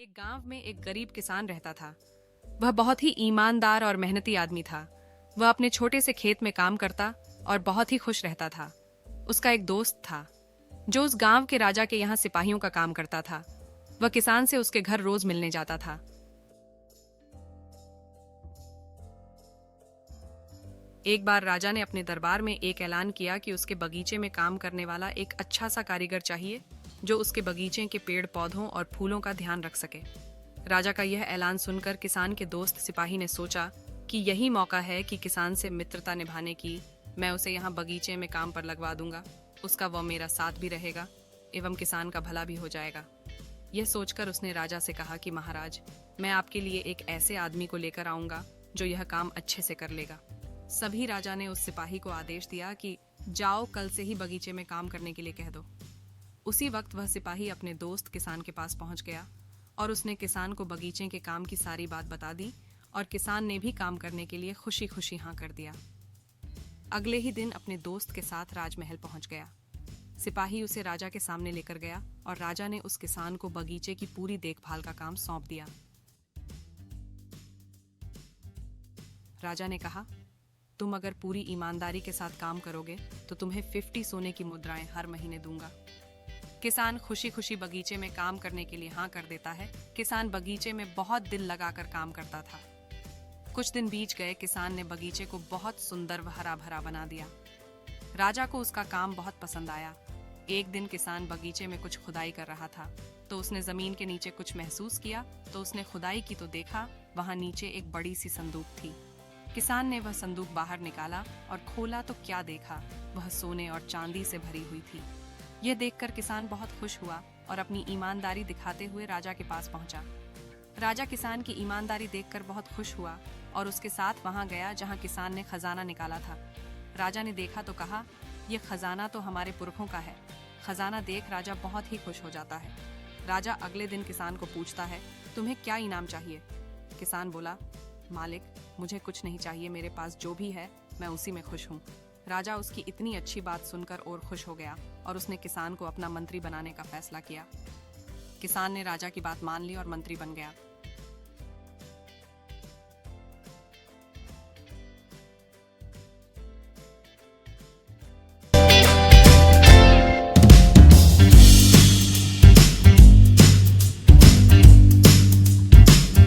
एक गांव में एक गरीब किसान रहता था। वह बहुत ही ईमानदार और मेहनती आदमी था। वह अपने छोटे से खेत में काम करता और बहुत ही खुश रहता था। उसका एक दोस्त था जो उस गांव के राजा के यहाँ सिपाहियों का काम करता था। वह किसान से उसके घर रोज मिलने जाता था। एक बार राजा ने अपने दरबार में एक ऐलान किया कि उसके बगीचे में काम करने वाला एक अच्छा सा कारीगर चाहिए जो उसके बगीचे के पेड़ पौधों और फूलों का ध्यान रख सके। राजा का यह ऐलान सुनकर किसान के दोस्त सिपाही ने सोचा कि यही मौका है कि किसान से मित्रता निभाने की। मैं उसे यहाँ बगीचे में काम पर लगवा दूंगा, उसका वह मेरा साथ भी रहेगा एवं किसान का भला भी हो जाएगा। यह सोचकर उसने राजा से कहा कि महाराज, मैं आपके लिए एक ऐसे आदमी को लेकर आऊंगा जो यह काम अच्छे से कर लेगा। सभी राजा ने उस सिपाही को आदेश दिया कि जाओ, कल से ही बगीचे में काम करने के लिए कह दो। उसी वक्त वह सिपाही अपने दोस्त किसान के पास पहुंच गया और उसने किसान को बगीचे के काम की सारी बात बता दी और किसान ने भी काम करने के लिए खुशी खुशी हाँ कर दिया। अगले ही दिन अपने दोस्त के साथ राजमहल पहुंच गया। सिपाही उसे राजा के सामने लेकर गया और राजा ने उस किसान को बगीचे की पूरी देखभाल का काम सौंप दिया। राजा ने कहा, तुम अगर पूरी ईमानदारी के साथ काम करोगे तो तुम्हें 50 सोने की मुद्राएं हर महीने दूंगा। किसान खुशी खुशी बगीचे में काम करने के लिए हाँ कर देता है। किसान बगीचे में बहुत दिल लगाकर काम करता था। कुछ दिन बीत गए। किसान ने बगीचे को बहुत सुंदर व हरा भरा बना दिया। राजा को उसका काम बहुत पसंद आया। एक दिन किसान बगीचे में कुछ खुदाई कर रहा था तो उसने जमीन के नीचे कुछ महसूस किया। तो उसने खुदाई की तो देखा वहां नीचे एक बड़ी सी संदूक थी। किसान ने वह संदूक बाहर निकाला और खोला तो क्या देखा, वह सोने और चांदी से भरी हुई थी। यह देखकर किसान बहुत खुश हुआ और अपनी ईमानदारी दिखाते हुए राजा के पास पहुंचा। राजा किसान की ईमानदारी देखकर बहुत खुश हुआ और उसके साथ वहां गया जहां किसान ने खजाना निकाला था। राजा ने देखा तो कहा, यह खजाना तो हमारे पुरखों का है। खजाना देख राजा बहुत ही खुश हो जाता है। राजा अगले दिन किसान को पूछता है, तुम्हें क्या इनाम चाहिए? किसान बोला, मालिक, मुझे कुछ नहीं चाहिए, मेरे पास जो भी है मैं उसी में खुश हूँ। राजा उसकी इतनी अच्छी बात सुनकर और खुश हो गया और उसने किसान को अपना मंत्री बनाने का फैसला किया। किसान ने राजा की बात मान ली और मंत्री बन गया।